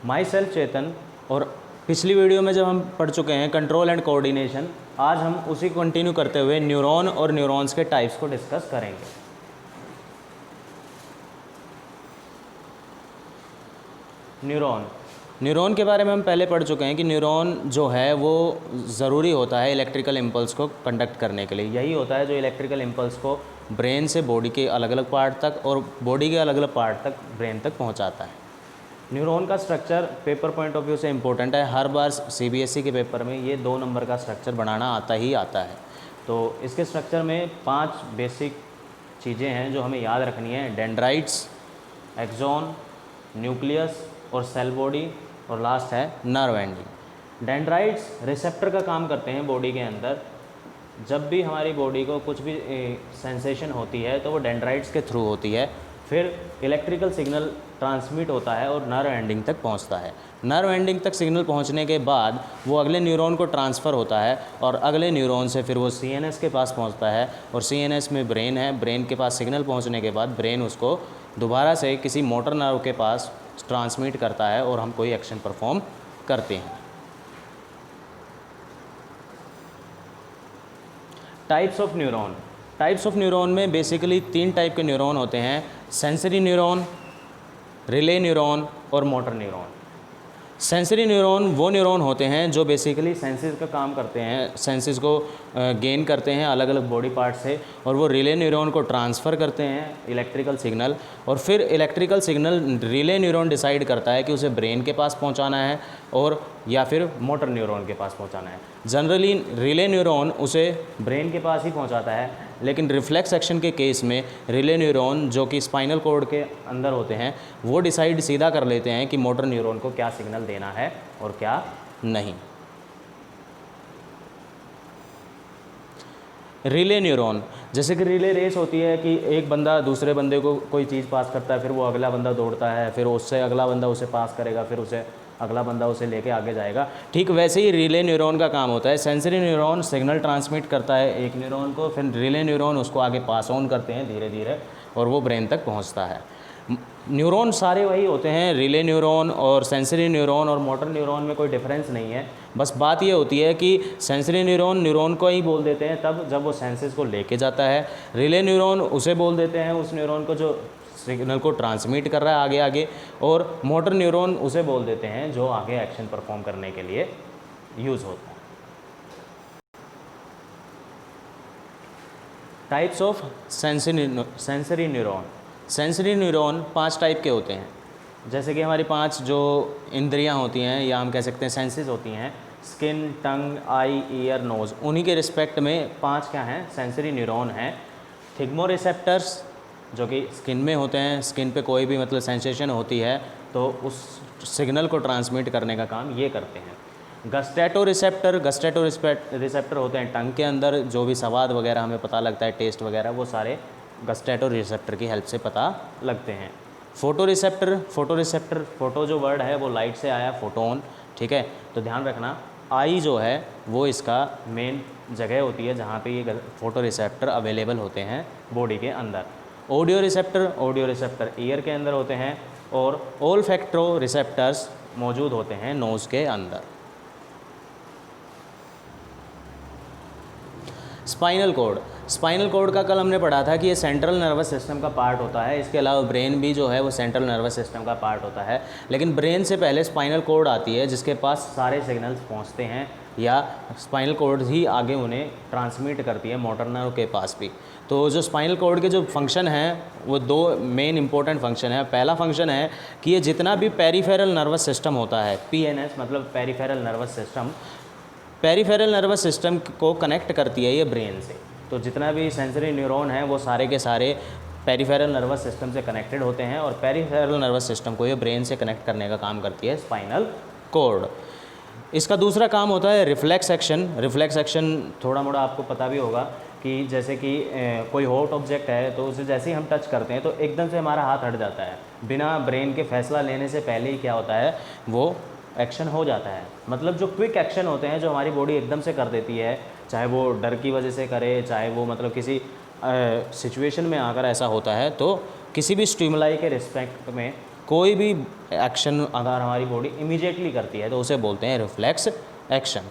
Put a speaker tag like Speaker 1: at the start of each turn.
Speaker 1: My self चेतन। और पिछली video में जब हम पढ़ चुके हैं कंट्रोल एंड कोऑर्डिनेशन, आज हम उसी को कंटिन्यू करते हुए न्यूरॉन और न्यूरॉन्स के टाइप्स को डिस्कस करेंगे। न्यूरॉन के बारे में हम पहले पढ़ चुके हैं कि न्यूरॉन जो है वो ज़रूरी होता है इलेक्ट्रिकल इम्पल्स को कंडक्ट करने के लिए। यही होता है जो इलेक्ट्रिकल इम्पल्स को ब्रेन से बॉडी के अलग अलग पार्ट तक और बॉडी के अलग अलग पार्ट तक ब्रेन तक पहुंचाता है। न्यूरॉन का structure paper point of view से इम्पोर्टेंट है। हर बार सीबीएसई के पेपर में ये 2 नंबर का स्ट्रक्चर बनाना आता ही आता है। तो इसके स्ट्रक्चर में 5 बेसिक चीज़ें हैं जो हमें याद रखनी है। डेंड्राइट्स, एक्सॉन, न्यूक्लियस और सेल बॉडी, और लास्ट है नर्व एंडिंग। डेंड्राइट्स रिसेप्टर का काम करते हैं बॉडी के अंदर। जब भी हमारी बॉडी को कुछ भी सेंसेशन होती है तो वो डेंड्राइट्स के थ्रू होती है। फिर इलेक्ट्रिकल सिग्नल ट्रांसमिट होता है और नर्व एंडिंग तक पहुंचता है। नर्व एंडिंग तक सिग्नल पहुंचने के बाद वो अगले न्यूरॉन को ट्रांसफ़र होता है और अगले न्यूरॉन से फिर वो सीएनएस के पास पहुंचता है और सीएनएस में ब्रेन है। ब्रेन के पास सिग्नल पहुंचने के बाद ब्रेन उसको दोबारा से किसी मोटर नर्व के पास ट्रांसमिट करता है और हम कोई एक्शन परफॉर्म करते हैं। टाइप्स ऑफ न्यूरॉन में बेसिकली 3 टाइप के न्यूरॉन होते हैं। सेंसरी न्यूरॉन, रिले न्यूरॉन और मोटर न्यूरॉन। सेंसरी न्यूरॉन वो न्यूरॉन होते हैं जो बेसिकली सेंसेस का काम करते हैं, सेंसेस को गेन करते हैं अलग अलग बॉडी पार्ट से, और वो रिले न्यूरॉन को ट्रांसफ़र करते हैं इलेक्ट्रिकल सिग्नल, और फिर electrical signal relay neuron decide करता है कि उसे ब्रेन के पास पहुंचाना है और या फिर मोटर न्यूरॉन के पास पहुंचाना है। जनरली रिले न्यूरॉन उसे ब्रेन के पास ही पहुंचाता है, लेकिन रिफ्लेक्स एक्शन के केस में रिले न्यूरॉन जो कि स्पाइनल कॉर्ड के अंदर होते हैं वो डिसाइड सीधा कर लेते हैं कि मोटर न्यूरॉन को क्या सिग्नल देना है और क्या नहीं। रिले न्यूरॉन, जैसे कि रिले रेस होती है कि एक बंदा दूसरे बंदे को कोई चीज़ पास करता है, फिर वो अगला बंदा दौड़ता है, फिर उससे अगला बंदा उसे पास करेगा, फिर उसे अगला बंदा उसे लेके आगे जाएगा। ठीक वैसे ही रिले न्यूरॉन का काम होता है। सेंसरी न्यूरॉन सिग्नल ट्रांसमिट करता है एक न्यूरॉन को, फिर रिले न्यूरॉन उसको आगे पास ऑन करते हैं धीरे धीरे और वो ब्रेन तक पहुंचता है। न्यूरॉन सारे वही होते हैं, रिले न्यूरॉन और सेंसरी न्यूरॉन और मोटर न्यूरॉन में कोई डिफरेंस नहीं है। बस बात ये होती है कि सेंसरी न्यूरॉन को ही बोल देते हैं तब जब वो सेंसेस को लेके जाता है। रिले न्यूरॉन उसे बोल देते हैं उस न्यूरॉन को जो सिग्नल को ट्रांसमिट कर रहा है आगे, और मोटर न्यूरॉन उसे बोल देते हैं जो आगे एक्शन परफॉर्म करने के लिए यूज़ होता है। Types of sensory neuron. Sensory neuron 5 type के होते हैं। जैसे कि हमारी 5 जो इंद्रियां होती हैं या हम कह सकते हैं सेंसेस होती हैं, स्किन, टंग, आई, ईयर, नोज़, उन्हीं के रिस्पेक्ट में 5 क्या हैं सेंसरी न्यूरॉन हैं। थिग्मोरिसेप्टर्स जो कि स्किन में होते हैं, स्किन पे कोई भी मतलब सेंसेशन होती है तो उस सिग्नल को ट्रांसमिट करने का काम ये करते हैं। गस्टेटो रिसेप्टर होते हैं टंग के अंदर, जो भी स्वाद वगैरह हमें पता लगता है, टेस्ट वगैरह, वो सारे गस्टेटो रिसेप्टर की हेल्प से पता लगते हैं। फोटो जो वर्ड है वो लाइट से आया, फोटोन, ठीक है। तो ध्यान रखना आई जो है वो इसका मेन जगह होती है जहाँ पे ये फोटो रिसेप्टर अवेलेबल होते हैं बॉडी के अंदर। ऑडियो रिसेप्टर ईयर के अंदर होते हैं और ओल्फैक्टो रिसेप्टर्स मौजूद होते हैं नोज़ के अंदर। स्पाइनल कॉर्ड का कल हमने पढ़ा था कि ये सेंट्रल नर्वस सिस्टम का पार्ट होता है। इसके अलावा ब्रेन भी जो है वो सेंट्रल नर्वस सिस्टम का पार्ट होता है, लेकिन ब्रेन से पहले स्पाइनल कॉर्ड आती है जिसके पास सारे सिग्नल्स पहुंचते हैं, या स्पाइनल कॉर्ड ही आगे उन्हें ट्रांसमिट करती है मोटर नर्व के पास भी। तो जो स्पाइनल कॉर्ड के जो फंक्शन हैं वो 2 मेन इंपॉर्टेंट फंक्शन है। पहला फंक्शन है कि ये जितना भी पेरिफेरल नर्वस सिस्टम होता है, PNS मतलब पेरिफेरल नर्वस सिस्टम को कनेक्ट करती है ये ब्रेन से। तो जितना भी सेंसरी न्यूरॉन है वो सारे के सारे पेरिफेरल नर्वस सिस्टम से कनेक्टेड होते हैं और पेरिफेरल नर्वस सिस्टम को ये ब्रेन से कनेक्ट करने का काम करती है स्पाइनल कॉर्ड। इसका दूसरा काम होता है रिफ्लेक्स एक्शन। थोड़ा मोड़ा आपको पता भी होगा कि जैसे कि कोई हॉट ऑब्जेक्ट है तो उसे जैसे ही हम टच करते हैं तो एकदम से हमारा हाथ हट जाता है, बिना ब्रेन के फैसला लेने से पहले ही क्या होता है वो एक्शन हो जाता है। मतलब जो क्विक एक्शन होते हैं जो हमारी बॉडी एकदम से कर देती है, चाहे वो डर की वजह से करे, चाहे वो मतलब किसी सिचुएशन में आकर ऐसा होता है, तो किसी भी स्टिमुलाई के रिस्पेक्ट में कोई भी एक्शन अगर हमारी बॉडी इमीडिएटली करती है तो उसे बोलते हैं रिफ्लेक्स एक्शन।